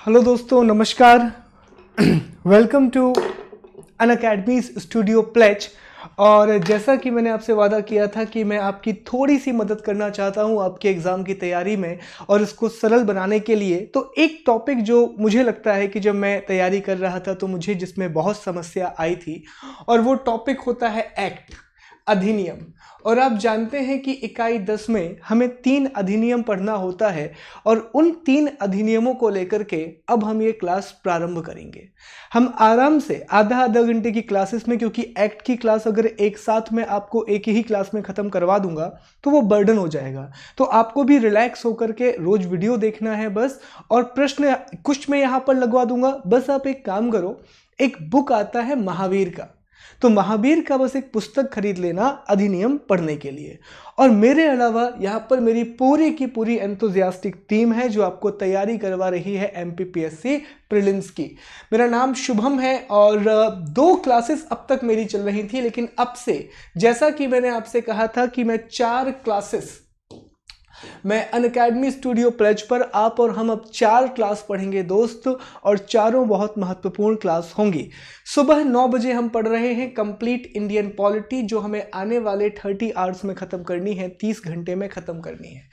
Hello दोस्तों, नमस्कार। Welcome to Unacademy's studio plays. और जैसा कि मैंने आपसे वादा किया था कि मैं आपकी थोड़ी सी मदद करना चाहता हूं आपके एग्ज़ाम की तैयारी में और इसको सरल बनाने के लिए, तो एक टॉपिक जो मुझे लगता है कि जब मैं तैयारी कर रहा था तो मुझे जिसमें बहुत समस्या आई थी, और वो टॉपिक होता है एक्ट, अधिनियम। और आप जानते हैं कि इकाई 10 में हमें 3 अधिनियम पढ़ना होता है, और उन 3 अधिनियमों को लेकर के अब हम ये क्लास प्रारंभ करेंगे। हम आराम से आधा घंटे की क्लासेस में, क्योंकि एक्ट की क्लास अगर एक साथ में आपको एक ही क्लास में ख़त्म करवा दूंगा तो वो बर्डन हो जाएगा। तो आपको भी रिलैक्स होकर के रोज वीडियो देखना है बस, और प्रश्न कुछ मैं यहाँ पर लगवा दूंगा। बस आप एक काम करो, एक बुक आता है महावीर का, तो महावीर का बस एक पुस्तक खरीद लेना अधिनियम पढ़ने के लिए। और मेरे अलावा यहाँ पर मेरी पूरी की पूरी एंथुजियास्टिक टीम है जो आपको तैयारी करवा रही है एमपीपीएससी प्रीलिम्स की। मेरा नाम शुभम है और 2 क्लासेस अब तक मेरी चल रही थी, लेकिन अब से, जैसा कि मैंने आपसे कहा था कि मैं 4 क्लासेस मैं अनअकैडमी स्टूडियो प्लेज पर आप और हम अब 4 क्लास पढ़ेंगे दोस्त, और चारों बहुत महत्वपूर्ण क्लास होंगी। सुबह 9 बजे हम पढ़ रहे हैं कंप्लीट इंडियन पॉलिटी, जो हमें आने वाले 30 आवर्स में ख़त्म करनी है, 30 घंटे में ख़त्म करनी है।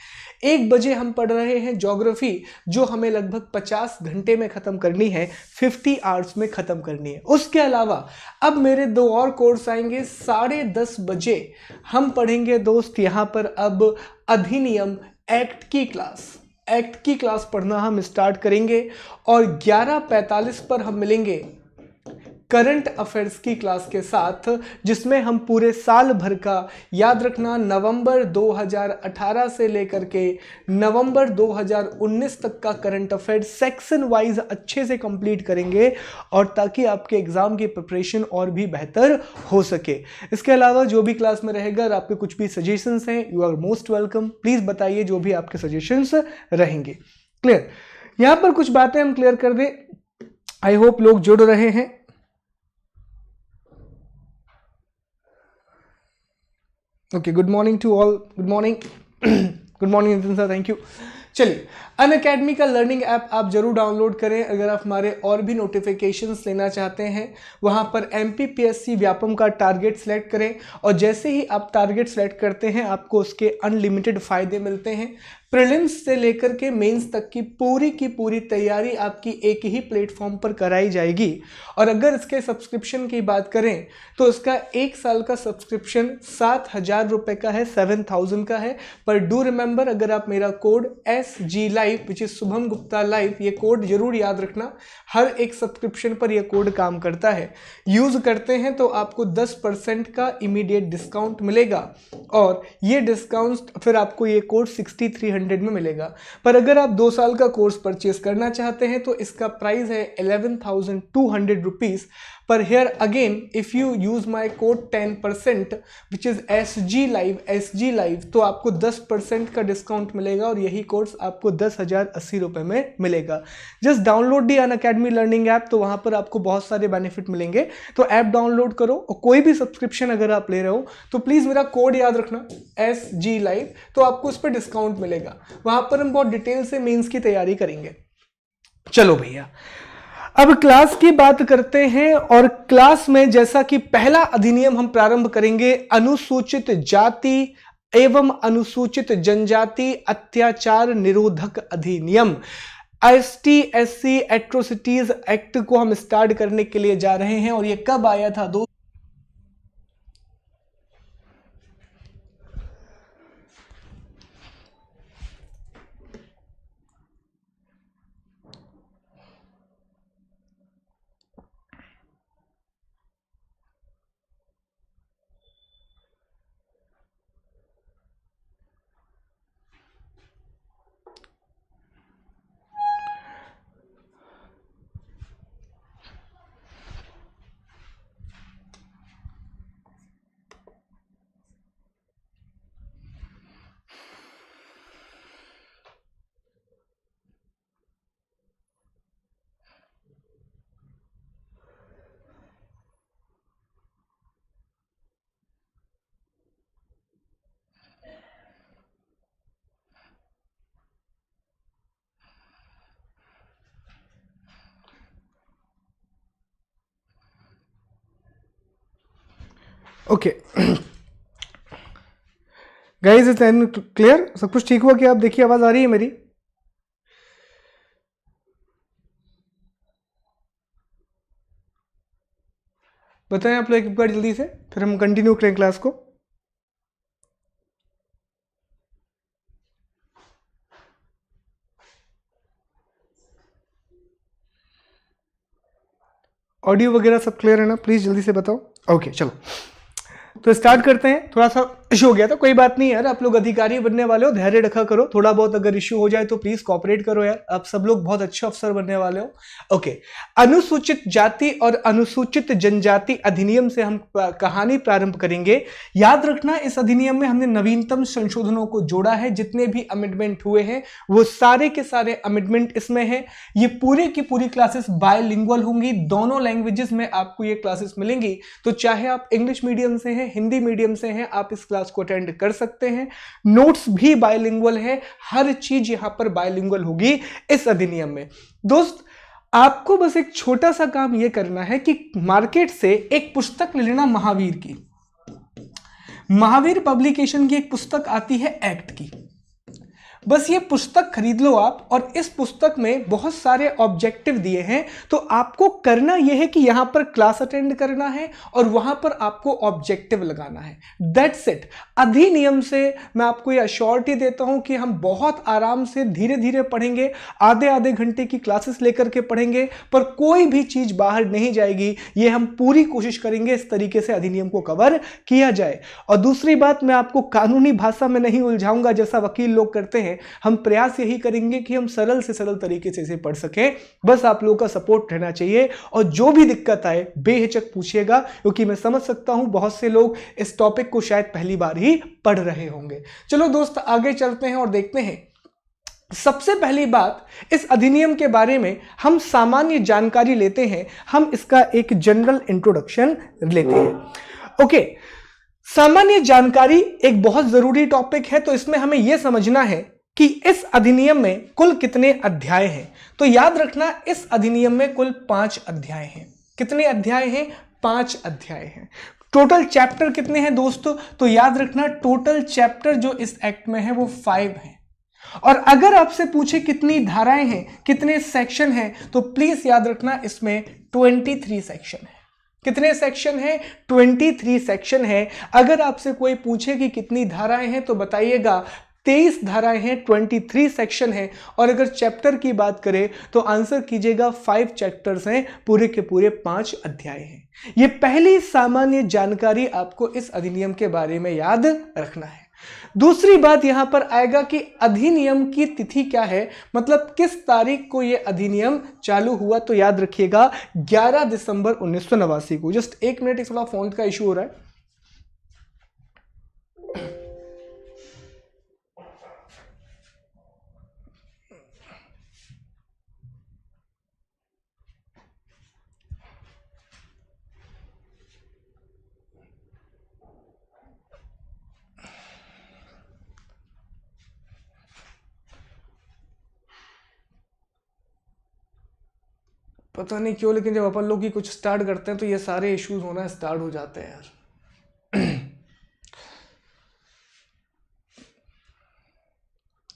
1 बजे हम पढ़ रहे हैं ज्योग्राफी, जो हमें लगभग 50 घंटे में ख़त्म करनी है, 50 आवर्स में ख़त्म करनी है। उसके अलावा अब मेरे 2 और कोर्स आएंगे। 10:30 बजे हम पढ़ेंगे दोस्त यहाँ पर अब अधिनियम, एक्ट की क्लास पढ़ना हम स्टार्ट करेंगे। और 11:45 पर हम मिलेंगे करंट अफेयर्स की क्लास के साथ, जिसमें हम पूरे साल भर का, याद रखना, नवंबर 2018 से लेकर के नवंबर 2019 तक का करंट अफेयर सेक्शन वाइज अच्छे से कंप्लीट करेंगे, और ताकि आपके एग्जाम की प्रिपरेशन और भी बेहतर हो सके। इसके अलावा जो भी क्लास में रहेगा, अगर आपके कुछ भी सजेशंस हैं, you are most welcome. Please बताइए जो भी आपके सजेशंस रहेंगे। क्लियर? यहां पर कुछ बातें हम क्लियर कर दें। आई होप लोग जुड़ रहे हैं। Okay, good morning to all. Good morning. Good morning Nitin sir, thank you. चलिए, अन अकेडमी का लर्निंग ऐप आप जरूर डाउनलोड करें अगर आप हमारे और भी नोटिफिकेशंस लेना चाहते हैं। वहां पर एमपीपीएससी व्यापम का टारगेट सेलेक्ट करें, और जैसे ही आप टारगेट सेलेक्ट करते हैं आपको उसके अनलिमिटेड फायदे मिलते हैं। प्रीलिम्स से लेकर के मेंस तक की पूरी तैयारी आपकी एक ही प्लेटफॉर्म पर कराई जाएगी। और अगर इसके सब्सक्रिप्शन की बात करें तो इसका 1 साल का सब्सक्रिप्शन 7,000 रुपये का है, 7,000 का है। पर डू रिमेंबर, अगर आप मेरा code SG live which is Shubham Gupta live, ये कोड जरूर याद रखना, हर एक सब्सक्रिप्शन पर यह कोड काम करता है। यूज करते हैं तो आपको 10% का इमीडिएट डिस्काउंट मिलेगा, और ये डिस्काउंट फिर आपको ये कोड 6300 में मिलेगा। पर अगर आप 2 साल का कोर्स परचेस करना चाहते हैं तो इसका प्राइस है 11,200 रुपीज। पर here again, if you use my code 10% which is SG live, तो आपको 10% का डिस्काउंट मिलेगा, और यही कोर्स आपको 10,080 रुपए में मिलेगा। Just download the Unacademy learning app, तो वहां पर आपको बहुत सारे बेनिफिट मिलेंगे। तो ऐप डाउनलोड करो, और कोई भी सब्सक्रिप्शन अगर आप ले रहे हो तो प्लीज मेरा कोड याद रखना, SG live, तो आपको उस पर डिस्काउंट मिलेगा। वहां पर हम बहुत डिटेल से मेंस की तैयारी करेंगे। चलो भैया, अब क्लास की बात करते हैं। और क्लास में जैसा कि पहला अधिनियम हम प्रारंभ करेंगे, अनुसूचित जाति एवं अनुसूचित जनजाति अत्याचार निरोधक अधिनियम, ST/SC एट्रोसिटीज एक्ट को हम स्टार्ट करने के लिए जा रहे हैं। और ये कब आया था दोस्तों? Okay guys, is clear? सब कुछ ठीक हुआ क्या? आप देखिए, आवाज आ रही है मेरी? बताएं आप लोग एक बार जल्दी से, फिर हम कंटिन्यू करें क्लास को। ऑडियो वगैरह सब क्लियर है ना? प्लीज जल्दी से बताओ। ओके चलो, तो स्टार्ट करते हैं। थोड़ा सा इशू हो गया था, कोई बात नहीं यार, आप लोग अधिकारी बनने वाले हो, धैर्य रखा करो। थोड़ा बहुत अगर इशू हो जाए तो प्लीज कॉपरेट करो यार, आप सब लोग बहुत अच्छे अफसर बनने वाले हो। ओके, अनुसूचित जाति और अनुसूचित जनजाति अधिनियम से हम कहानी प्रारंभ करेंगे। याद रखना, इस अधिनियम में हमने नवीनतम संशोधनों को जोड़ा है। जितने भी अमेंडमेंट हुए हैं वो सारे के सारे अमेंडमेंट इसमें हैं। ये पूरे की पूरी क्लासेस बायलिंगुअल होंगी, दोनों लैंग्वेजेस में आपको ये क्लासेस मिलेंगी। तो चाहे आप इंग्लिश मीडियम से हैं, हिंदी मीडियम से हैं, आप इस क्लास को अटेंड कर सकते हैं। नोट्स भी बायलिंगुअल है, हर चीज यहां पर बायलिंगुअल होगी इस अधिनियम में। दोस्त, आपको बस एक छोटा सा काम यह करना है कि मार्केट से एक पुस्तक ले लेना, महावीर की। महावीर पब्लिकेशन की एक पुस्तक आती है एक्ट की, बस ये पुस्तक खरीद लो आप। और इस पुस्तक में बहुत सारे ऑब्जेक्टिव दिए हैं, तो आपको करना यह है कि यहां पर क्लास अटेंड करना है और वहां पर आपको ऑब्जेक्टिव लगाना है। That's it. अधिनियम से मैं आपको यह अश्योरिटी देता हूं कि हम बहुत आराम से धीरे धीरे पढ़ेंगे, आधे आधे घंटे की क्लासेस लेकर के पढ़ेंगे, पर कोई भी चीज बाहर नहीं जाएगी। ये हम पूरी कोशिश करेंगे इस तरीके से अधिनियम को कवर किया जाए। और दूसरी बात, मैं आपको कानूनी भाषा में नहीं उलझाऊंगा जैसा वकील लोग करते हैं। हम प्रयास यही करेंगे कि हम सरल से सरल तरीके से इसे पढ़ सकें। बस आप लोगों का सपोर्ट रहना चाहिए, और जो भी दिक्कत आए बेहिचक पूछिएगा, क्योंकि मैं समझ सकता हूं बहुत से लोग इस टॉपिक को शायद पहली बार ही पढ़ रहे होंगे। चलो दोस्त, आगे चलते हैं और देखते हैं। सबसे पहली बात, इस अधिनियम के बारे में हम सामान्य जानकारी लेते हैं। हम इसका एक जनरल इंट्रोडक्शन लेते हैं। ओके, सामान्य जानकारी एक बहुत जरूरी टॉपिक है, तो इसमें हमें यह समझना है कि इस अधिनियम में कुल कितने अध्याय हैं। तो याद रखना, इस अधिनियम में कुल 5 अध्याय हैं। कितने अध्याय हैं? 5 अध्याय हैं। टोटल चैप्टर कितने हैं दोस्तों? तो याद रखना, टोटल चैप्टर जो इस एक्ट में है वो 5 हैं। और अगर आपसे पूछे कितनी धाराएं हैं, कितने सेक्शन हैं, तो प्लीज याद रखना, इसमें 23 सेक्शन है। कितने सेक्शन हैं? 23 सेक्शन है। अगर आपसे कोई पूछे कि कितनी धाराएं हैं, तो बताइएगा 23 धाराएं हैं, 23 सेक्शन हैं। और अगर चैप्टर की बात करें तो आंसर कीजिएगा 5 चैप्टर्स हैं, पूरे के पूरे 5 अध्याय हैं। ये पहली सामान्य जानकारी आपको इस अधिनियम के बारे में याद रखना है। दूसरी बात यहां पर आएगा कि अधिनियम की तिथि क्या है, मतलब किस तारीख को यह अधिनियम चालू हुआ। तो याद रखिएगा 11 दिसंबर 1989 को। जस्ट एक मिनट, इस थोड़ा फोन का इशू हो रहा है। पता नहीं क्यों, लेकिन जब अपन लोग की कुछ स्टार्ट करते हैं तो ये सारे इश्यूज होना स्टार्ट हो जाते हैं यार।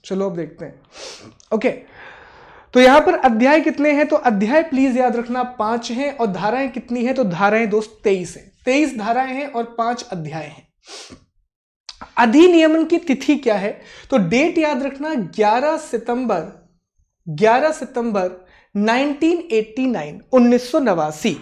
चलो अब देखते हैं। ओके, तो यहां पर अध्याय कितने हैं? तो अध्याय प्लीज याद रखना 5 हैं। और धाराएं कितनी हैं? तो धाराएं दोस्त 23 हैं। 23 धाराएं हैं और 5 अध्याय हैं। अधिनियमन की तिथि क्या है? तो डेट याद रखना 11 सितंबर 1989, 1989।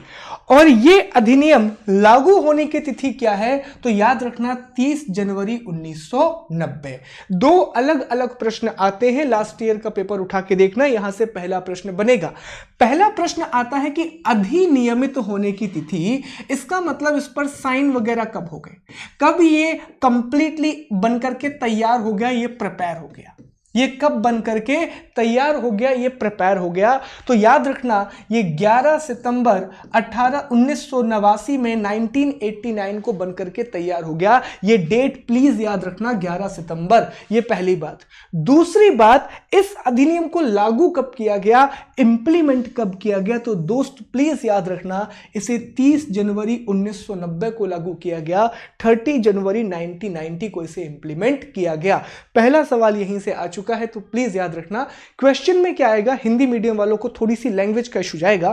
और ये अधिनियम लागू होने की तिथि क्या है? तो याद रखना 30 जनवरी 1990। 2 अलग अलग प्रश्न आते हैं, लास्ट ईयर का पेपर उठा के देखना, यहां से पहला प्रश्न बनेगा। पहला प्रश्न आता है कि अधिनियमित होने की तिथि, इसका मतलब इस पर साइन वगैरह कब हो गए, कब ये कंप्लीटली बनकर के तैयार हो गया, ये प्रिपेयर हो गया। ये कब बन करके तैयार हो गया, ये प्रिपेयर हो गया। तो याद रखना ये 11 सितंबर 1989 में 1989 को बन करके तैयार हो गया। ये डेट प्लीज याद रखना 11 सितंबर। ये पहली बात। दूसरी बात, इस अधिनियम को लागू कब किया गया, इंप्लीमेंट कब किया गया, तो दोस्त प्लीज याद रखना इसे 30 जनवरी 1990 को लागू किया गया। 30 जनवरी 1990 को इसे इंप्लीमेंट किया गया। पहला सवाल यहीं से आ चुका है, तो प्लीज याद रखना क्वेश्चन में क्या आएगा। हिंदी मीडियम वालों को थोड़ी सी लैंग्वेज का इशू जाएगा,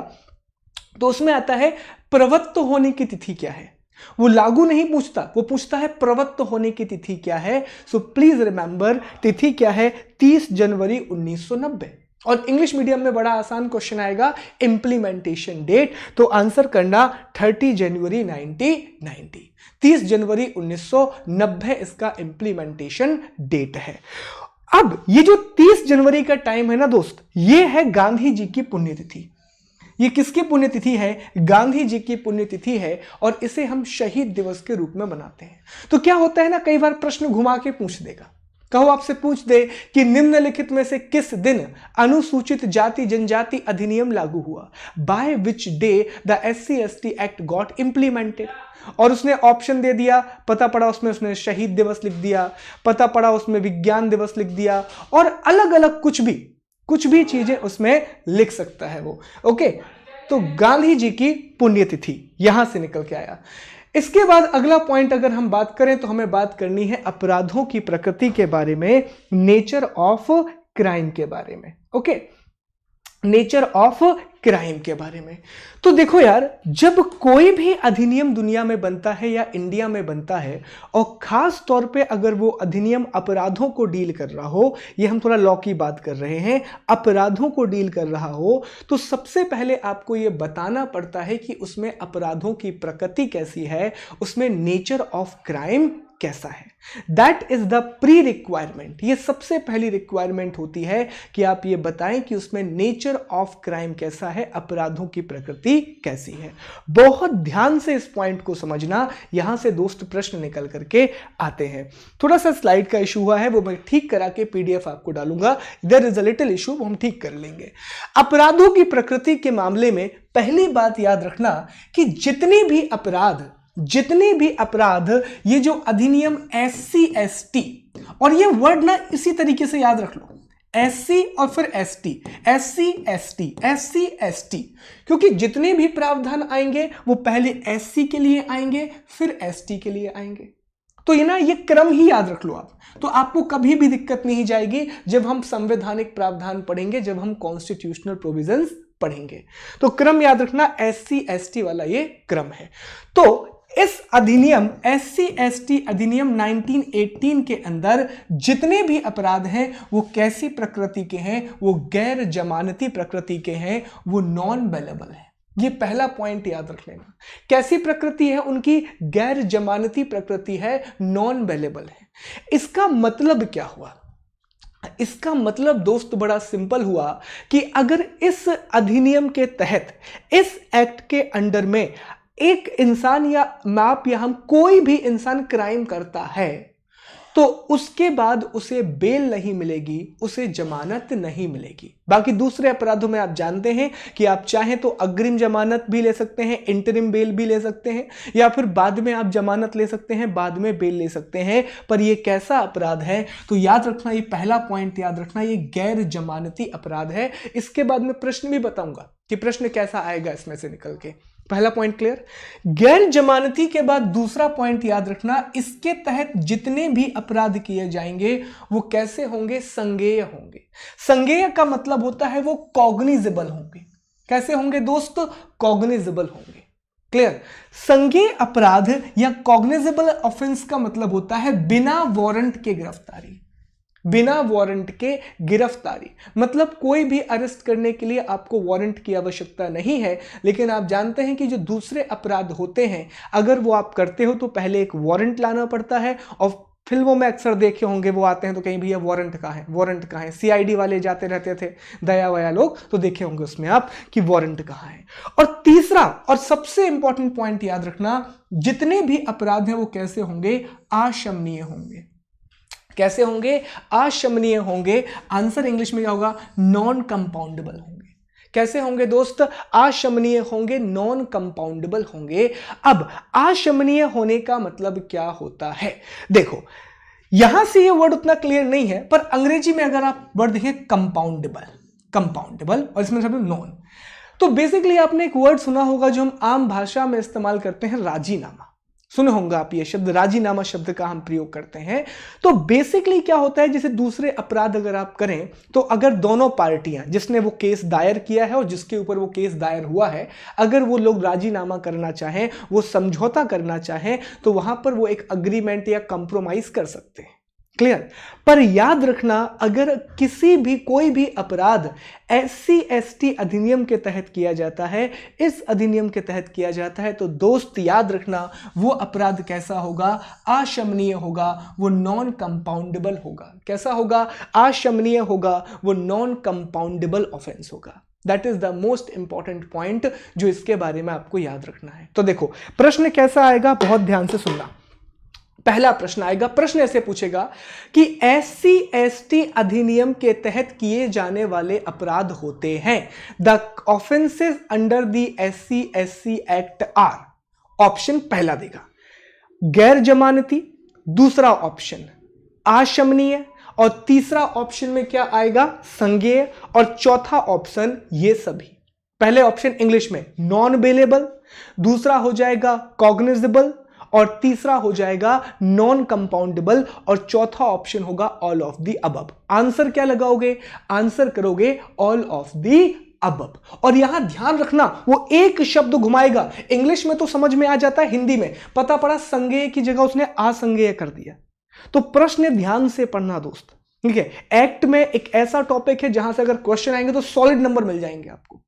तो उसमें आता है प्रवृत्त होने की तिथि क्या है। वो लागू नहीं पूछता, वो पूछता है प्रवृत्त होने की तिथि क्या है। सो प्लीज रिमेंबर तिथि क्या है, 30 जनवरी 1990। और इंग्लिश मीडियम में बड़ा आसान क्वेश्चन आएगा, इंप्लीमेंटेशन डेट, तो आंसर करना 30 जनवरी 1990। 30 जनवरी 1990 इसका इंप्लीमेंटेशन डेट है। अब ये जो 30 जनवरी का टाइम है ना दोस्त, ये है गांधी जी की पुण्यतिथि। ये किसकी पुण्यतिथि है, गांधी जी की पुण्यतिथि है, और इसे हम शहीद दिवस के रूप में मनाते हैं। तो क्या होता है ना, कई बार प्रश्न घुमा के पूछ देगा। कहो आपसे पूछ दे कि निम्नलिखित में से किस दिन अनुसूचित जाति जनजाति अधिनियम लागू हुआ, by which day the SC/ST act got implemented, और उसने ऑप्शन दे दिया, पता पड़ा उसमें उसने शहीद दिवस लिख दिया, पता पड़ा उसमें विज्ञान दिवस लिख दिया, और अलग अलग कुछ भी चीजें उसमें लिख सकता है वो। ओके, तो गांधी जी की पुण्यतिथि यहां से निकल के आया। इसके बाद अगला पॉइंट अगर हम बात करें तो हमें बात करनी है अपराधों की प्रकृति के बारे में, नेचर ऑफ क्राइम के बारे में। ओके, नेचर ऑफ क्राइम के बारे में। तो देखो यार, जब कोई भी अधिनियम दुनिया में बनता है या इंडिया में बनता है, और खास तौर पे अगर वो अधिनियम अपराधों को डील कर रहा हो, ये हम थोड़ा लॉ की बात कर रहे हैं, अपराधों को डील कर रहा हो, तो सबसे पहले आपको ये बताना पड़ता है कि उसमें अपराधों की प्रकृति कैसी है, उसमें नेचर ऑफ क्राइम कैसा है। That is the pre requirement. ये सबसे पहली रिक्वायरमेंट होती है कि आप ये बताएं कि उसमें नेचर ऑफ क्राइम कैसा है, अपराधों की प्रकृति कैसी है। बहुत ध्यान से इस पॉइंट को समझना, यहां से दोस्त प्रश्न निकल करके आते हैं। थोड़ा सा स्लाइड का इशू हुआ है, वो मैं ठीक करा के PDF आपको डालूंगा। There is a little issue, वो हम ठीक कर लेंगे। अपराधों की प्रकृति के मामले में पहली बात याद रखना कि जितने भी अपराध ये जो अधिनियम SC/ST, और ये वर्ड ना इसी तरीके से याद रख लो, SC और फिर ST, SC/ST, SC/ST, क्योंकि जितने भी प्रावधान आएंगे वो पहले SC के लिए आएंगे, फिर ST के लिए आएंगे। तो ये क्रम ही याद रख लो आप, तो आपको कभी भी दिक्कत नहीं जाएगी जब हम संवैधानिक प्रावधान पढ़ेंगे, जब हम कॉन्स्टिट्यूशनल प्रोविजंस पढ़ेंगे। तो क्रम याद रखना, SC/ST वाला ये क्रम है। तो इस अधिनियम SC/ST अधिनियम 1918 के अंदर जितने भी अपराध हैं वो कैसी प्रकृति के हैं, वो गैर जमानती प्रकृति के हैं, वो नॉन बेलेबल है। ये पहला पॉइंट याद रख लेना। कैसी प्रकृति है उनकी, गैर जमानती प्रकृति है, नॉन बेलेबल है। इसका मतलब क्या हुआ, इसका मतलब दोस्त बड़ा सिंपल हुआ कि अगर इस अधिनियम के तहत, इस एक्ट के अंडर में एक इंसान या आप या हम कोई भी इंसान क्राइम करता है, तो उसके बाद उसे बेल नहीं मिलेगी, उसे जमानत नहीं मिलेगी। बाकी दूसरे अपराधों में आप जानते हैं कि आप चाहें तो अग्रिम जमानत भी ले सकते हैं, इंटरिम बेल भी ले सकते हैं, या फिर बाद में आप जमानत ले सकते हैं, बाद में बेल ले सकते हैं। पर ये कैसा अपराध है, तो याद रखना, ये पहला पॉइंट याद रखना, ये गैर जमानती अपराध है। इसके बाद में प्रश्न भी बताऊंगा कि प्रश्न कैसा आएगा इसमें से निकल के। पहला पॉइंट क्लियर। गैर जमानती के बाद दूसरा पॉइंट याद रखना, इसके तहत जितने भी अपराध किए जाएंगे वो कैसे होंगे, संज्ञेय होंगे। संज्ञेय का मतलब होता है वो कॉग्निजेबल होंगे। कैसे होंगे दोस्त, कॉग्निजेबल होंगे। क्लियर। संज्ञेय अपराध या कॉग्निजेबल ऑफेंस का मतलब होता है बिना वारंट के गिरफ्तारी। बिना वारंट के गिरफ्तारी मतलब कोई भी अरेस्ट करने के लिए आपको वारंट की आवश्यकता नहीं है, लेकिन आप जानते हैं कि जो दूसरे अपराध होते हैं अगर वो आप करते हो तो पहले एक वारंट लाना पड़ता है। और फिल्मों में अक्सर देखे होंगे, वो आते हैं तो कहीं भैया वारंट कहाँ है, वारंट कहाँ है, CID वाले जाते रहते थे, दया वया लोग, तो देखे होंगे उसमें आप कि वारंट कहाँ है। और तीसरा और सबसे इंपॉर्टेंट पॉइंट याद रखना, जितने भी अपराध हैं वो कैसे होंगे, आशमनीय होंगे। कैसे होंगे? अशमनीय होंगे। आंसर इंग्लिश में क्या होगा? नॉन कंपाउंडेबल होंगे। कैसे होंगे दोस्त? अशमनीय होंगे, नॉन कंपाउंडेबल होंगे। अब अशमनीय होने का मतलब क्या होता है? देखो, यहां से ये वर्ड उतना क्लियर नहीं है, पर अंग्रेजी में अगर आप वर्ड देखें कंपाउंडेबल और इसमें सब नॉन, तो बेसिकली आपने एक वर्ड सुना होगा जो हम आम भाषा में इस्तेमाल करते हैं, राजीनामा। सुने होंगे आप ये शब्द, राजीनामा शब्द का हम प्रयोग करते हैं। तो बेसिकली क्या होता है, जैसे दूसरे अपराध अगर आप करें तो अगर दोनों पार्टियां, जिसने वो केस दायर किया है और जिसके ऊपर वो केस दायर हुआ है, अगर वो लोग राजीनामा करना चाहें, वो समझौता करना चाहें, तो वहां पर वो एक अग्रीमेंट या कंप्रोमाइज कर सकते हैं। क्लियर? पर याद रखना, अगर किसी भी कोई भी अपराध SC/ST अधिनियम के तहत किया जाता है, इस अधिनियम के तहत किया जाता है, तो दोस्त याद रखना वो अपराध कैसा होगा? अशमनीय होगा, वो नॉन कंपाउंडेबल होगा। कैसा होगा? अशमनीय होगा, वो नॉन कंपाउंडेबल ऑफेंस होगा। That is the most important point जो इसके बारे में आपको याद रखना है। तो देखो प्रश्न कैसा आएगा, बहुत ध्यान से सुनना। पहला प्रश्न आएगा, प्रश्न ऐसे पूछेगा कि SC/ST अधिनियम के तहत किए जाने वाले अपराध होते हैं, the offences under the SC/ST act are. Option पहला देगा गैर जमानती, दूसरा ऑप्शन अशमनीय, और तीसरा ऑप्शन में क्या आएगा? संज्ञेय, और चौथा ऑप्शन ये सभी। पहले ऑप्शन इंग्लिश में नॉन बेलेबल, दूसरा हो जाएगा कॉग्निजेबल, और तीसरा हो जाएगा नॉन कंपाउंडेबल, और चौथा ऑप्शन होगा all of the above. Answer क्या लगाओगे? आंसर करोगे ऑल ऑफ द अबव। और यहां ध्यान रखना, वो एक शब्द घुमाएगा। इंग्लिश में तो समझ में आ जाता है, हिंदी में पता पड़ा संज्ञेय की जगह उसने असंज्ञेय कर दिया। तो प्रश्न ध्यान से पढ़ना दोस्त, ठीक है? एक्ट में एक ऐसा टॉपिक है जहां से अगर क्वेश्चन आएंगे तो सॉलिड नंबर मिल जाएंगे आपको।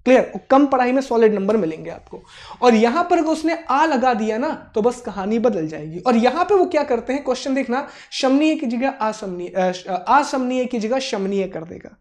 क्लियर? कम पढ़ाई में सॉलिड नंबर मिलेंगे आपको। और यहां पर अगर उसने आ लगा दिया ना तो बस कहानी बदल जाएगी। और यहां पे वो क्या करते हैं, क्वेश्चन देखना, शमनीय की जगह असमनीय की जगह शमनीय कर देगा,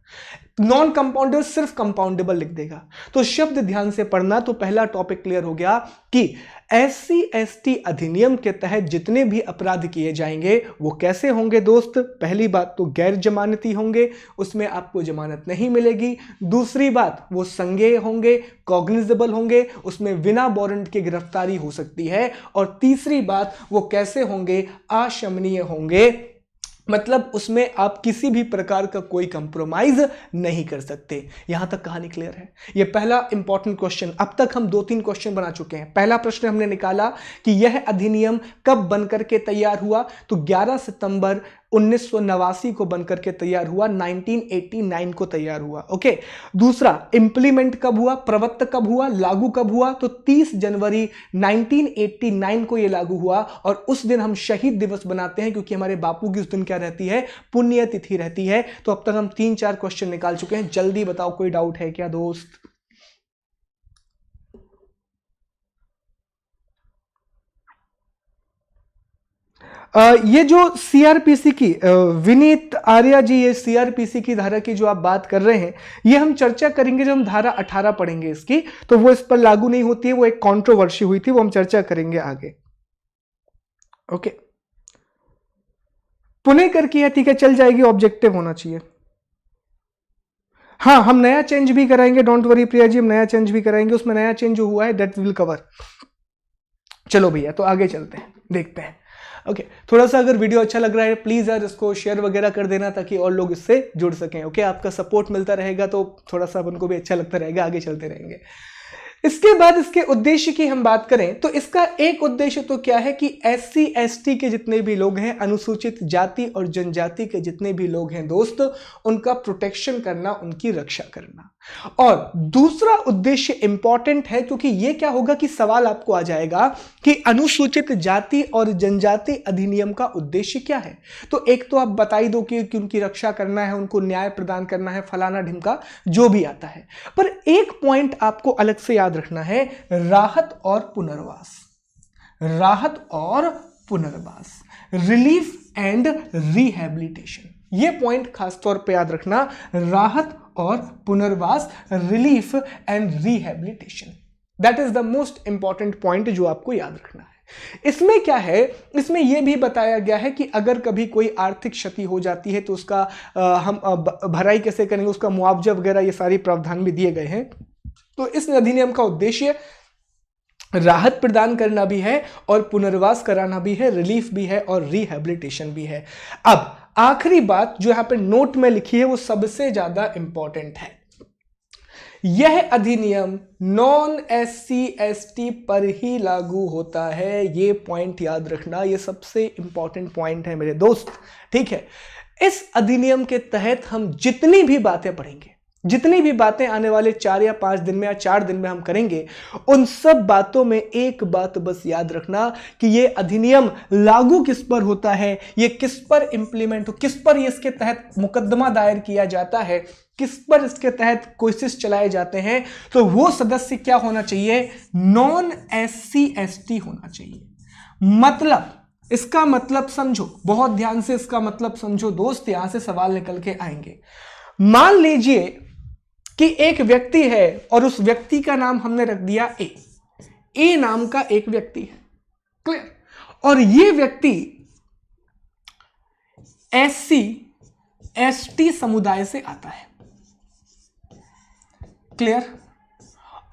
नॉन कंपाउंडेबल सिर्फ कंपाउंडेबल लिख देगा। तो शब्द ध्यान से पढ़ना। तो पहला टॉपिक क्लियर हो गया कि SC/ST अधिनियम के तहत जितने भी अपराध किए जाएंगे वो कैसे होंगे दोस्त? पहली बात तो गैर जमानती होंगे, उसमें आपको जमानत नहीं मिलेगी। दूसरी बात, वो संज्ञेय होंगे, कॉग्निजेबल होंगे, उसमें बिना वारंट के गिरफ्तारी हो सकती है। और तीसरी बात, वो कैसे होंगे? अशमनीय होंगे, मतलब उसमें आप किसी भी प्रकार का कोई कंप्रोमाइज नहीं कर सकते। यहां तक कहानी क्लियर है? ये पहला इंपॉर्टेंट क्वेश्चन। अब तक हम 2-3 क्वेश्चन बना चुके हैं। पहला प्रश्न हमने निकाला कि यह अधिनियम कब बनकर के तैयार हुआ, तो 11 सितंबर 1989 को बनकर के तैयार हुआ, 1989 को तैयार हुआ। ओके। दूसरा, इंप्लीमेंट कब हुआ, प्रवत्त कब हुआ, लागू कब हुआ, तो 30 जनवरी 1989 को यह लागू हुआ। और उस दिन हम शहीद दिवस बनाते हैं क्योंकि हमारे बापू की उस दिन क्या रहती है? पुण्यतिथि रहती है। तो अब तक हम 3-4 क्वेश्चन निकाल चुके हैं। जल्दी बताओ, कोई डाउट है क्या दोस्त? ये जो सीआरपीसी की विनीत आर्या जी, ये सीआरपीसी की धारा की जो आप बात कर रहे हैं, ये हम चर्चा करेंगे जब हम धारा 18 पढ़ेंगे इसकी। तो वो इस पर लागू नहीं होती है, वो एक कंट्रोवर्सी हुई थी, वो हम चर्चा करेंगे आगे। ओके, पुणेकर की है, ठीक है, चल जाएगी, ऑब्जेक्टिव होना चाहिए। हाँ, हम नया चेंज भी कराएंगे, डोंट वरी प्रिया जी, हम नया चेंज भी कराएंगे। उसमें नया चेंज जो हुआ है दैट विल कवर। चलो भैया, तो आगे चलते हैं, देखते हैं। ओके, थोड़ा सा अगर वीडियो अच्छा लग रहा है प्लीज यार इसको शेयर वगैरह कर देना ताकि और लोग इससे जुड़ सकें। ओके, आपका सपोर्ट मिलता रहेगा तो थोड़ा सा उनको भी अच्छा लगता रहेगा, आगे चलते रहेंगे। इसके बाद इसके उद्देश्य की हम बात करें तो इसका एक उद्देश्य तो क्या है कि SC/ST के जितने भी लोग हैं, अनुसूचित जाति और जनजाति के जितने भी लोग हैं दोस्त, उनका प्रोटेक्शन करना, उनकी रक्षा करना। और दूसरा उद्देश्य इंपॉर्टेंट है क्योंकि ये क्या होगा कि सवाल आपको आ जाएगा कि अनुसूचित जाति और जनजाति अधिनियम का उद्देश्य क्या है। तो एक तो आप बता ही दो कि उनकी रक्षा करना है, उनको न्याय प्रदान करना है, फलाना ढिमका जो भी आता है। पर एक पॉइंट आपको अलग से याद रखना है, राहत और पुनर्वास। राहत और पुनर्वास, रिलीफ एंड रिहैबिलिटेशन, ये पॉइंट खास तौर पे याद रखना। राहत और पुनर्वास, relief and rehabilitation, that is the most important point जो आपको याद रखना है। इसमें क्या है, इसमें यह भी बताया गया है कि अगर कभी कोई आर्थिक क्षति हो जाती है तो उसका हम भराई कैसे करेंगे, उसका मुआवजा वगैरह, ये सारी प्रावधान भी दिए गए हैं। तो इस अधिनियम का उद्देश्य राहत प्रदान करना भी है और पुनर्वास कराना भी है, रिलीफ भी है और रिहैबिलिटेशन भी है। अब आखिरी बात जो यहां पे नोट में लिखी है वो सबसे ज्यादा इंपॉर्टेंट है। यह अधिनियम नॉन एससी एसटी पर ही लागू होता है, ये पॉइंट याद रखना, ये सबसे इंपॉर्टेंट पॉइंट है मेरे दोस्त, ठीक है। इस अधिनियम के तहत हम जितनी भी बातें पढ़ेंगे, जितनी भी बातें आने वाले 4 या 5 दिन में या 4 दिन में हम करेंगे, उन सब बातों में एक बात बस याद रखना कि यह अधिनियम लागू किस पर होता है, यह किस पर इंप्लीमेंट हो, किस पर इसके तहत मुकदमा दायर किया जाता है, किस पर इसके तहत कोशिश चलाए जाते हैं। तो वो सदस्य क्या होना चाहिए, नॉन एससी एसटी होना चाहिए। मतलब इसका मतलब समझो, बहुत ध्यान से इसका मतलब समझो दोस्त, यहां से सवाल निकल के आएंगे। मान लीजिए कि एक व्यक्ति है और उस व्यक्ति का नाम हमने रख दिया ए नाम का एक व्यक्ति है, क्लियर, और ये व्यक्ति एससी एसटी समुदाय से आता है, क्लियर,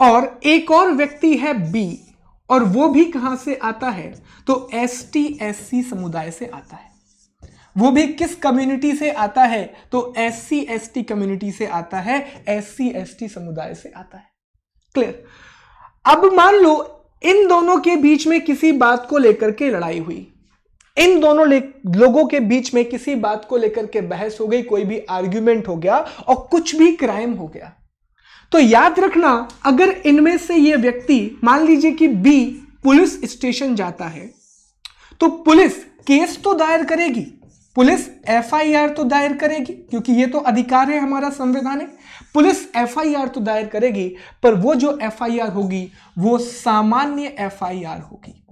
और एक और व्यक्ति है बी और वो भी कहां से आता है, तो एसटी एससी समुदाय से आता है। वो भी किस कम्युनिटी से आता है, तो एससी एसटी कम्युनिटी से आता है, एससी एसटी समुदाय से आता है, क्लियर। अब मान लो इन दोनों के बीच में किसी बात को लेकर के लड़ाई हुई, इन दोनों लोगों के बीच में किसी बात को लेकर के बहस हो गई, कोई भी आर्ग्यूमेंट हो गया और कुछ भी क्राइम हो गया। तो याद रखना, अगर इनमें से ये व्यक्ति, मान लीजिए कि बी पुलिस स्टेशन जाता है, तो पुलिस केस तो दायर करेगी, पुलिस एफआईआर तो दायर करेगी, क्योंकि ये तो अधिकार है हमारा संवैधानिक, पुलिस एफआईआर तो दायर करेगी, पर वो जो एफआईआर होगी वो सामान्य एफआईआर होगी,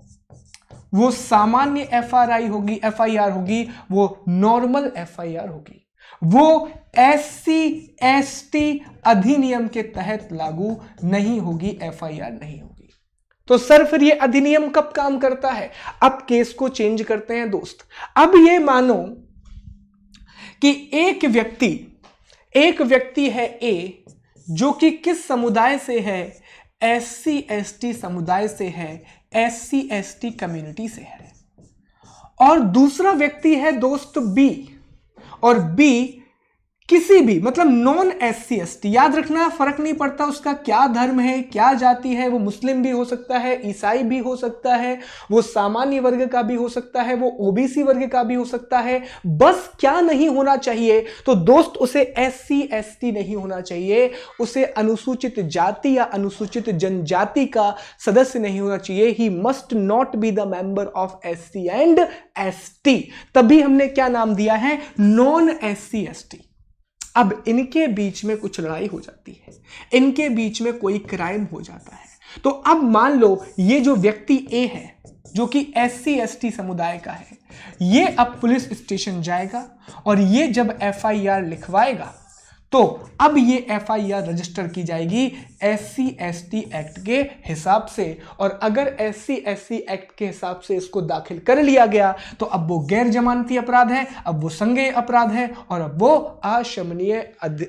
वो सामान्य एफआईआर होगी, वो नॉर्मल एफआईआर होगी, वो एससी एसटी अधिनियम के तहत लागू नहीं होगी, एफआईआर नहीं होगी। तो सर फिर ये अधिनियम कब काम करता है, अब केस को चेंज करते हैं दोस्त। अब ये मानो कि एक व्यक्ति है ए, जो कि किस समुदाय से है, एससी एसटी समुदाय से है, एससी एसटी कम्युनिटी से है, और दूसरा व्यक्ति है दोस्त बी, और बी किसी भी, मतलब नॉन एससी एसटी, याद रखना फर्क नहीं पड़ता उसका क्या धर्म है, क्या जाति है, वो मुस्लिम भी हो सकता है, ईसाई भी हो सकता है, वो सामान्य वर्ग का भी हो सकता है, वो ओबीसी वर्ग का भी हो सकता है, बस क्या नहीं होना चाहिए, तो दोस्त उसे एससी एसटी नहीं होना चाहिए, उसे अनुसूचित जाति या अनुसूचित जनजाति का सदस्य नहीं होना चाहिए। He must not be the member of SC and ST, तभी हमने क्या नाम दिया है, नॉन एससी एसटी। अब इनके बीच में कुछ लड़ाई हो जाती है, इनके बीच में कोई क्राइम हो जाता है, तो अब मान लो ये जो व्यक्ति ए है, जो कि एससी एसटी समुदाय का है, ये अब पुलिस स्टेशन जाएगा और ये जब एफआईआर लिखवाएगा, तो अब ये एफआईआर रजिस्टर की जाएगी एससी एसटी एक्ट के हिसाब से, और अगर एससी एसटी एक्ट के हिसाब से इसको दाखिल कर लिया गया तो अब वो गैर जमानती अपराध है, अब वो संज्ञेय अपराध है, और अब वो अशमनीय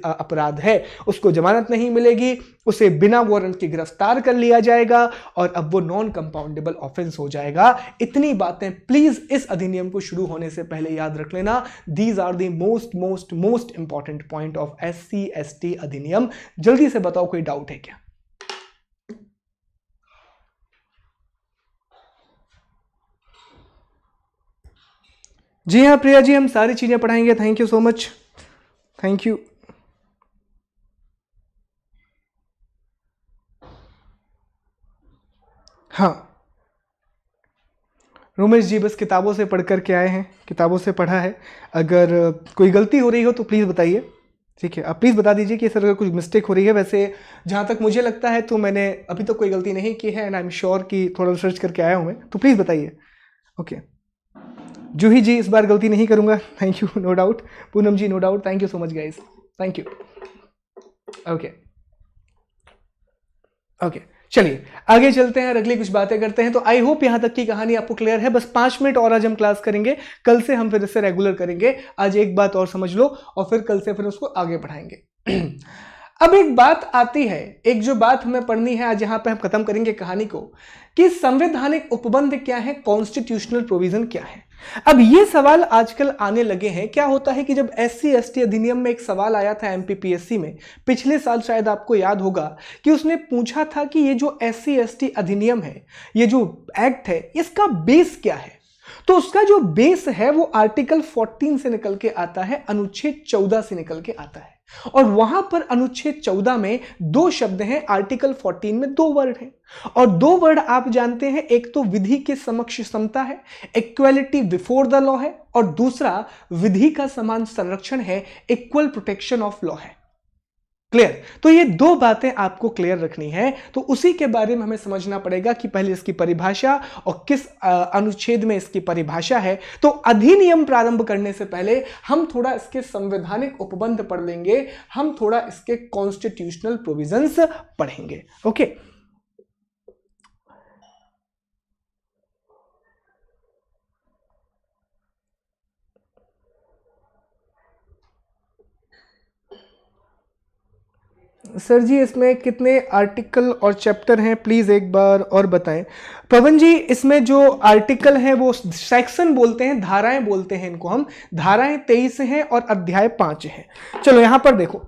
अपराध है, उसको जमानत नहीं मिलेगी, उसे बिना वारंट के गिरफ्तार कर लिया जाएगा, और अब वो नॉन कंपाउंडेबल ऑफेंस हो जाएगा। इतनी बातें प्लीज इस अधिनियम को शुरू होने से पहले याद रख लेना। These are the most most most important point of SC ST अधिनियम। जल्दी से बताओ कोई डाउट है क्या? जी हाँ प्रिया जी, हम सारी चीजें पढ़ाएंगे। Thank you so much, thank you. हाँ रोमेश जी, बस किताबों से पढ़ कर के आए हैं, किताबों से पढ़ा है। अगर कोई गलती हो रही हो तो प्लीज़ बताइए, ठीक है? आप प्लीज़ बता दीजिए कि सर अगर कुछ मिस्टेक हो रही है। वैसे जहाँ तक मुझे लगता है तो मैंने अभी तक कोई गलती नहीं की है, एंड आई एम श्योर कि थोड़ा रिसर्च करके आया हूँ मैं, तो प्लीज़ बताइए। ओके जूही जी, इस बार गलती नहीं करूँगा। Thank you, no doubt. Poonam ji, no doubt. Thank you so much guys, thank you. Okay okay, चलिए आगे चलते हैं और अगली कुछ बातें करते हैं। तो आई होप यहां तक की कहानी आपको क्लियर है। बस 5 मिनट और आज हम क्लास करेंगे, कल से हम फिर इससे रेगुलर करेंगे। आज एक बात और समझ लो और फिर कल से फिर उसको आगे बढ़ाएंगे। अब एक बात आती है, एक जो बात हमें पढ़नी है आज, यहां पे हम खत्म करेंगे कहानी को, कि संवैधानिक उपबंध क्या है, कॉन्स्टिट्यूशनल प्रोविजन क्या है। अब ये सवाल आजकल आने लगे हैं। क्या होता है कि जब SC/ST अधिनियम में एक सवाल आया था MPPSC में पिछले साल, शायद आपको याद होगा कि उसने पूछा था कि ये जो SC/ST अधिनियम है, ये जो एक्ट है, इसका बेस क्या है। तो उसका जो बेस है वो आर्टिकल 14 से निकल के आता है, अनुच्छेद 14 से निकल के आता है। और वहां पर अनुच्छेद 14 में 2 शब्द हैं, आर्टिकल 14 में 2 वर्ड हैं। और 2 वर्ड आप जानते हैं, एक तो विधि के समक्ष समता है, इक्वालिटी बिफोर द लॉ है, और दूसरा विधि का समान संरक्षण है, इक्वल प्रोटेक्शन ऑफ लॉ है। क्लियर। तो ये 2 बातें आपको क्लियर रखनी है। तो उसी के बारे में हमें समझना पड़ेगा कि पहले इसकी परिभाषा और किस अनुच्छेद में इसकी परिभाषा है। तो अधिनियम प्रारंभ करने से पहले हम थोड़ा इसके संवैधानिक उपबंध पढ़ लेंगे, हम थोड़ा इसके कॉन्स्टिट्यूशनल प्रोविजंस पढ़ेंगे। ओके, सर जी इसमें कितने आर्टिकल और चैप्टर हैं, प्लीज एक बार और बताएं। पवन जी इसमें जो आर्टिकल हैं वो सेक्शन बोलते हैं, धाराएं बोलते हैं इनको हम। धाराएं 23 हैं और अध्याय 5 हैं। चलो यहां पर देखो,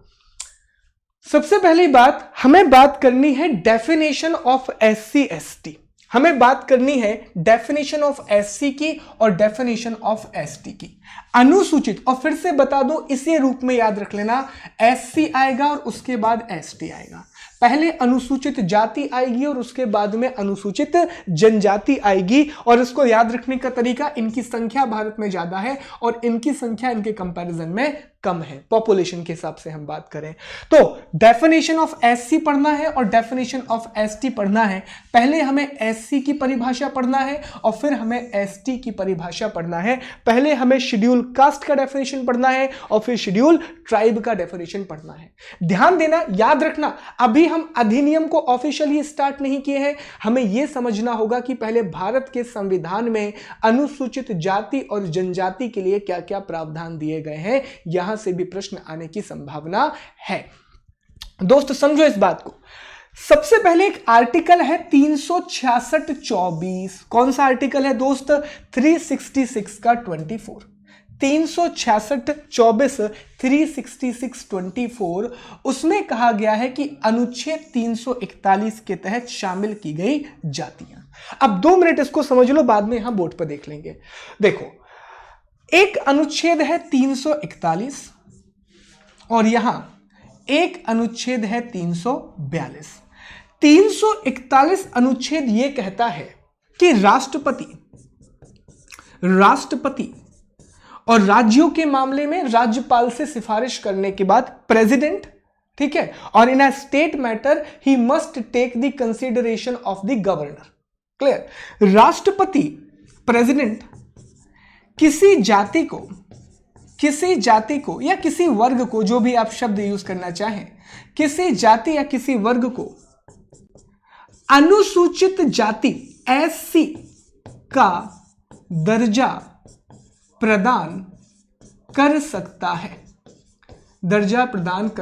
सबसे पहली बात हमें बात करनी है डेफिनेशन ऑफ SC/ST। हमें बात करनी है डेफिनेशन ऑफ SC की और डेफिनेशन ऑफ ST की। अनुसूचित, और फिर से बता दो, इसी रूप में याद रख लेना, SC आएगा और उसके बाद ST आएगा। पहले अनुसूचित जाति आएगी और उसके बाद में अनुसूचित जनजाति आएगी। और इसको याद रखने का तरीका, इनकी संख्या भारत में ज्यादा है और इनकी संख्या इनके कंपैरिजन में कम है, पॉपुलेशन के हिसाब से हम बात करें तो। डेफिनेशन ऑफ SC पढ़ना है और डेफिनेशन ऑफ ST पढ़ना है। पहले हमें SC की परिभाषा पढ़ना है और फिर हमें ST की परिभाषा पढ़ना है। पहले हमें शेड्यूल कास्ट का डेफिनेशन पढ़ना है और फिर शेड्यूल ट्राइब का डेफिनेशन पढ़ना है। ध्यान देना, याद रखना, अभी हम अधिनियम को ऑफिशियली स्टार्ट नहीं किए हैं। हमें यह समझना होगा कि पहले भारत के संविधान में अनुसूचित जाति और जनजाति के लिए क्या क्या प्रावधान दिए गए हैं, यहां से भी प्रश्न आने की संभावना है। दोस्त समझो इस बात को। सबसे पहले एक आर्टिकल है 366(24). कौन सा आर्टिकल है दोस्त? 366 का 24। 366(24), 366(24), उसमें कहा गया है कि अनुच्छेद 341 के तहत शामिल की गई जातियां। अब 2 मिनट इसको समझ लो, बाद में यहां बोर्ड पर देख लेंगे। देखो, एक अनुच्छेद है 341 और यहां एक अनुच्छेद है 342। 341 अनुच्छेद यह कहता है कि राष्ट्रपति और राज्यों के मामले में राज्यपाल से सिफारिश करने के बाद प्रेसिडेंट, ठीक है, और in a state matter he must take the consideration of the governor. Clear. राष्ट्रपति, प्रेसिडेंट किसी जाति को या किसी वर्ग को, जो भी आप शब्द यूज करना चाहें, किसी जाति या किसी वर्ग को अनुसूचित जाति SC का दर्जा प्रदान कर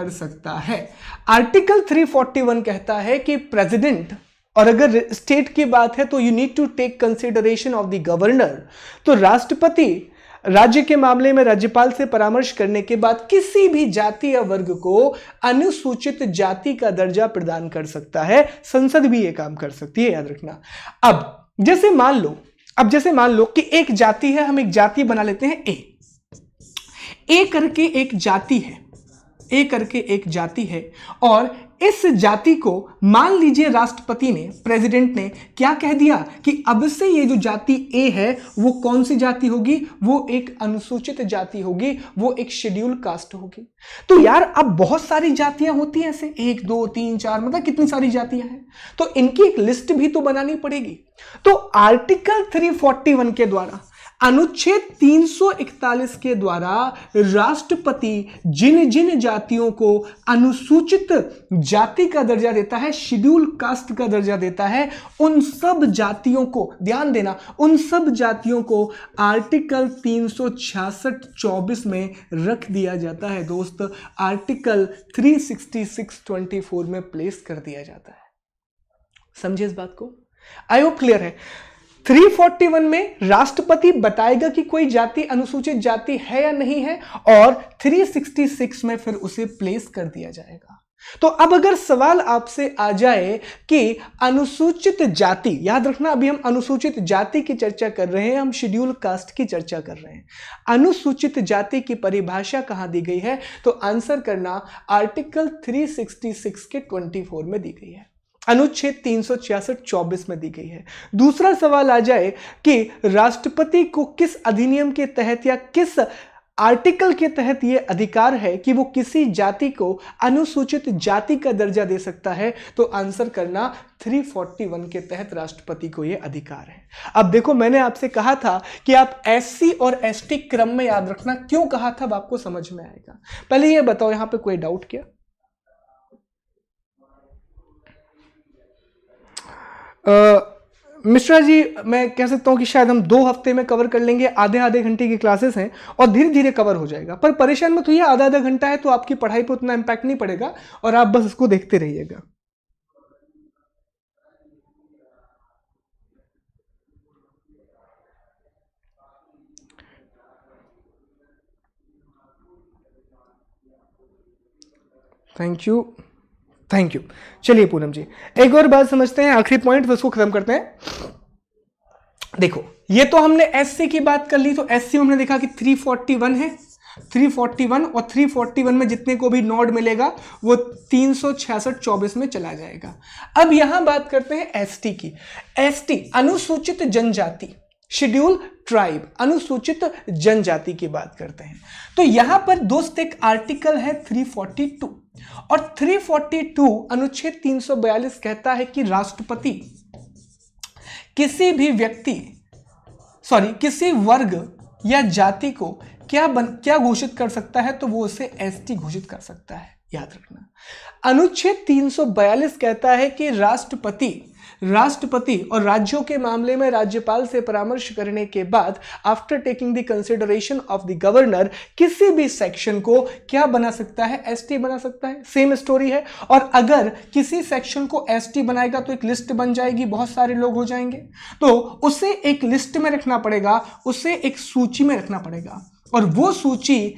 सकता है। आर्टिकल 341 कहता है कि प्रेसिडेंट, और अगर स्टेट की बात है तो you need to take consideration of the governor. तो राष्ट्रपति राज्य के मामले में राज्यपाल से परामर्श करने के बाद किसी भी जाति या वर्ग को अनुसूचित जाति का दर्जा प्रदान कर सकता है। संसद भी यह काम कर सकती है, याद रखना। अब जैसे मान लो कि एक जाति है, हम एक जाति बना लेते हैं ए करके एक जाति है, और इस जाति को मान लीजिए राष्ट्रपति ने, प्रेसिडेंट ने क्या कह दिया कि अब से ये जो जाति ए है वो कौन सी जाति होगी? वो एक अनुसूचित जाति होगी, वो एक शेड्यूल कास्ट होगी। तो यार अब बहुत सारी जातियां होती हैं ऐसे, 1 2 3 4, मतलब कितनी सारी जातियां हैं, तो इनकी एक लिस्ट भी तो बनानी पड़ेगी। तो आर्टिकल 341 के द्वारा अनुच्छेद 341 के द्वारा राष्ट्रपति जिन जिन जातियों को अनुसूचित जाति का दर्जा देता है, शेड्यूल कास्ट का दर्जा देता है, उन सब जातियों को, ध्यान देना, उन सब जातियों को आर्टिकल 366(24) में रख दिया जाता है दोस्त, आर्टिकल 366(24) में प्लेस कर दिया जाता है। समझे इस बात को? आई होप क्लियर है। 341 में राष्ट्रपति बताएगा कि कोई जाति अनुसूचित जाति है या नहीं है, और 366 में फिर उसे प्लेस कर दिया जाएगा। तो अब अगर सवाल आपसे आ जाए कि अनुसूचित जाति, याद रखना अभी हम अनुसूचित जाति की चर्चा कर रहे हैं, हम शेड्यूल कास्ट की चर्चा कर रहे हैं। अनुसूचित जाति की परिभाषा कहां दी गई है? तो आंसर करना आर्टिकल 366 के 24 में दी गई है, अनुच्छेद 366(24) में दी गई है। दूसरा सवाल आ जाए कि राष्ट्रपति को किस अधिनियम के तहत या किस आर्टिकल के तहत यह अधिकार है कि वो किसी जाति को अनुसूचित जाति का दर्जा दे सकता है, तो आंसर करना 341 के तहत राष्ट्रपति को यह अधिकार है। अब देखो, मैंने आपसे कहा था कि आप एससी और एसटी क्रम में याद रखना। क्यों कहा था, अब आपको समझ में आएगा। पहले यह बताओ, यहां पे कोई डाउट क्या? मिश्रा जी, मैं कह सकता हूं कि शायद हम 2 हफ्ते में कवर कर लेंगे, आधे आधे घंटे की क्लासेस हैं और धीरे धीरे कवर हो जाएगा। पर परेशान मत होइए, आधा आधा घंटा है तो आपकी पढ़ाई पर उतना इम्पैक्ट नहीं पड़ेगा और आप बस इसको देखते रहिएगा। Thank you, thank you. चलिए पूनम जी, एक और बात समझते हैं, आखिरी पॉइंट, उसको खत्म करते हैं। देखो, ये तो हमने एससी की बात कर ली, तो एससी में हमने देखा कि 341 है, 341 और 341 में जितने को भी नोड मिलेगा वो 366(24) में चला जाएगा। अब यहां बात करते हैं एसटी की। एसटी अनुसूचित जनजाति, शेड्यूल ट्राइब, अनुसूचित जनजाति की बात करते हैं। तो यहां पर दोस्त एक आर्टिकल है 342, और 342 अनुच्छेद 342 कहता है कि राष्ट्रपति किसी भी व्यक्ति, किसी वर्ग या जाति को क्या घोषित कर सकता है? तो वो उसे एसटी घोषित कर सकता है, याद रखना। अनुच्छेद 342 कहता है कि राष्ट्रपति और राज्यों के मामले में राज्यपाल से परामर्श करने के बाद after taking the consideration of the governor किसी भी सेक्शन को क्या बना सकता है? एसटी बना सकता है। सेम स्टोरी है। और अगर किसी सेक्शन को एसटी बनाएगा तो एक लिस्ट बन जाएगी, बहुत सारे लोग हो जाएंगे, तो उसे एक लिस्ट में रखना पड़ेगा, उसे एक सूची में रखना पड़ेगा, और वो सूची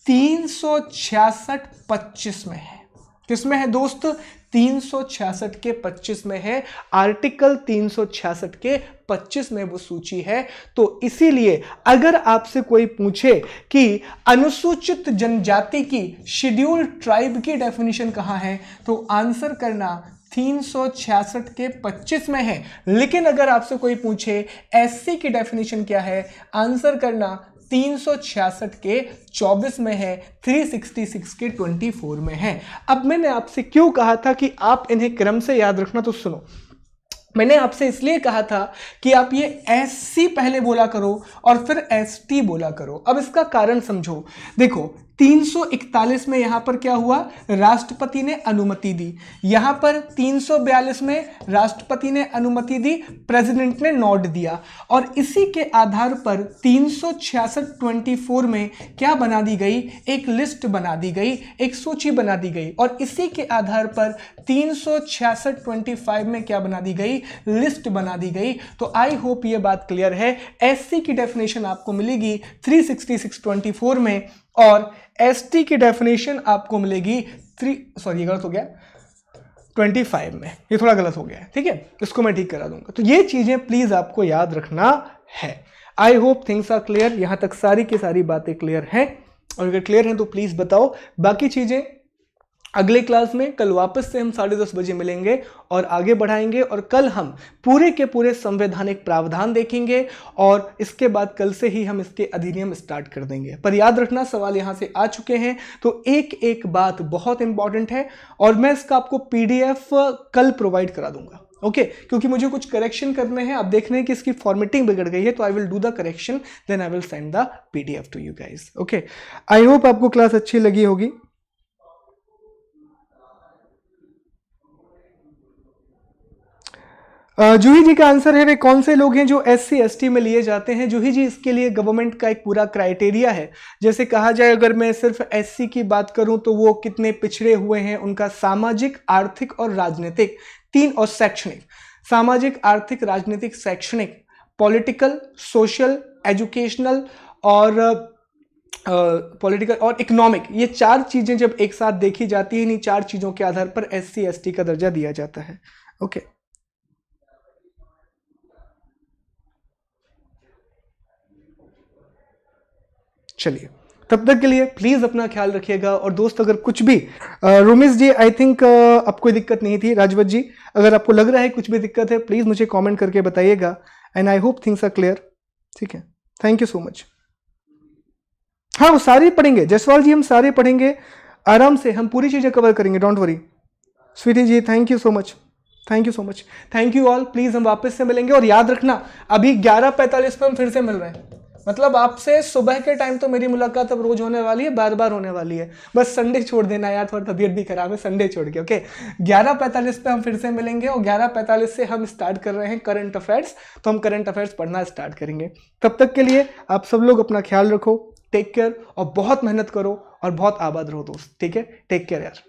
366(25) में है। किसमें है दोस्त? 366 के 25 में है, आर्टिकल 366 के 25 में वो सूची है। तो इसीलिए अगर आपसे कोई पूछे कि अनुसूचित जनजाति की, शेड्यूल ट्राइब की डेफिनेशन कहां है, तो आंसर करना 366 के 25 में है। लेकिन अगर आपसे कोई पूछे एससी की डेफिनेशन क्या है, आंसर करना 366 के 24 में है, 366 के 24 में है। अब मैंने आपसे क्यों कहा था कि आप इन्हें क्रम से याद रखना, तो सुनो, मैंने आपसे इसलिए कहा था कि आप ये एससी पहले बोला करो और फिर एसटी बोला करो। अब इसका कारण समझो। देखो, 341 में यहां पर क्या हुआ? राष्ट्रपति ने अनुमति दी। यहां पर 342 में राष्ट्रपति ने अनुमति दी, प्रेसिडेंट ने नोट दिया, और इसी के आधार पर 366(24) में क्या बना दी गई? एक लिस्ट बना दी गई, एक सूची बना दी गई, और इसी के आधार पर 366(25) में क्या बना दी गई? लिस्ट बना दी गई। तो आई होप ये बात क्लियर है। एससी की डेफिनेशन आपको मिलेगी 366(24) में, और एसटी की डेफिनेशन आपको मिलेगी ये गलत हो गया, 25 में। ये थोड़ा गलत हो गया है, ठीक है, इसको मैं ठीक करा दूंगा। तो ये चीजें प्लीज आपको याद रखना है। I hope things are clear. यहां तक सारी की सारी बातें क्लियर हैं, और अगर क्लियर हैं तो प्लीज बताओ। बाकी चीजें अगले क्लास में कल वापस से हम 10:30 बजे मिलेंगे और आगे बढ़ाएंगे, और कल हम पूरे के पूरे संवैधानिक प्रावधान देखेंगे और इसके बाद कल से ही हम इसके अधिनियम स्टार्ट कर देंगे। पर याद रखना सवाल यहां से आ चुके हैं, तो एक एक बात बहुत इंपॉर्टेंट है और मैं इसका आपको पीडीएफ कल प्रोवाइड करा दूंगा। ओके क्योंकि मुझे कुछ करेक्शन करने हैं। आप देख रहे हैं कि इसकी फॉर्मेटिंग बिगड़ गई है, तो I will do the correction, then I will send the PDF to you guys. Okay, I hope आपको क्लास अच्छी लगी होगी। जूही जी का आंसर है वे कौन से लोग हैं जो SC ST में लिए जाते हैं। जूही जी, इसके लिए गवर्नमेंट का एक पूरा क्राइटेरिया है। जैसे कहा जाए, अगर मैं सिर्फ SC की बात करूं तो वो कितने पिछड़े हुए हैं, उनका सामाजिक, आर्थिक और राजनीतिक तीन, और शैक्षणिक, सामाजिक, आर्थिक, राजनीतिक, शैक्षणिक, पॉलिटिकल, सोशल, एजुकेशनल और पॉलिटिकल और इकोनॉमिक, ये चार चीजें जब एक साथ देखी जाती है, इन्हीं चार चीजों के आधार पर SC ST का दर्जा दिया जाता है। ओके चलिए, तब तक के लिए प्लीज अपना ख्याल रखिएगा। और दोस्त, अगर कुछ भी रोमिस जी, आई थिंक अब कोई दिक्कत नहीं थी। राजवत जी, अगर आपको लग रहा है कुछ भी दिक्कत है, प्लीज मुझे कमेंट करके बताइएगा, and I hope things are clear. ठीक है, थैंक यू सो मच। हाँ, वो सारे पढ़ेंगे जयसवाल जी, हम सारे पढ़ेंगे आराम से, हम पूरी चीजें कवर करेंगे, don't worry. Sweety ji, thank you so much, thank you so much, thank you all. Please हम वापस से मिलेंगे, और याद रखना अभी 11:45 पे हम फिर से मिल रहे हैं। मतलब आपसे सुबह के टाइम तो मेरी मुलाकात अब रोज होने वाली है, बार बार होने वाली है, बस संडे छोड़ देना यार, थोड़ा तबीयत भी खराब है, संडे छोड़ के। ओके, 11:45 पे हम फिर से मिलेंगे, और 11:45 से हम स्टार्ट कर रहे हैं करंट अफेयर्स, तो हम करंट अफेयर्स पढ़ना स्टार्ट करेंगे। तब तक के लिए आप सब लोग अपना ख्याल रखो, टेक केयर, और बहुत मेहनत करो और बहुत आबाद रहो दोस्त। ठीक है, टेक केयर यार।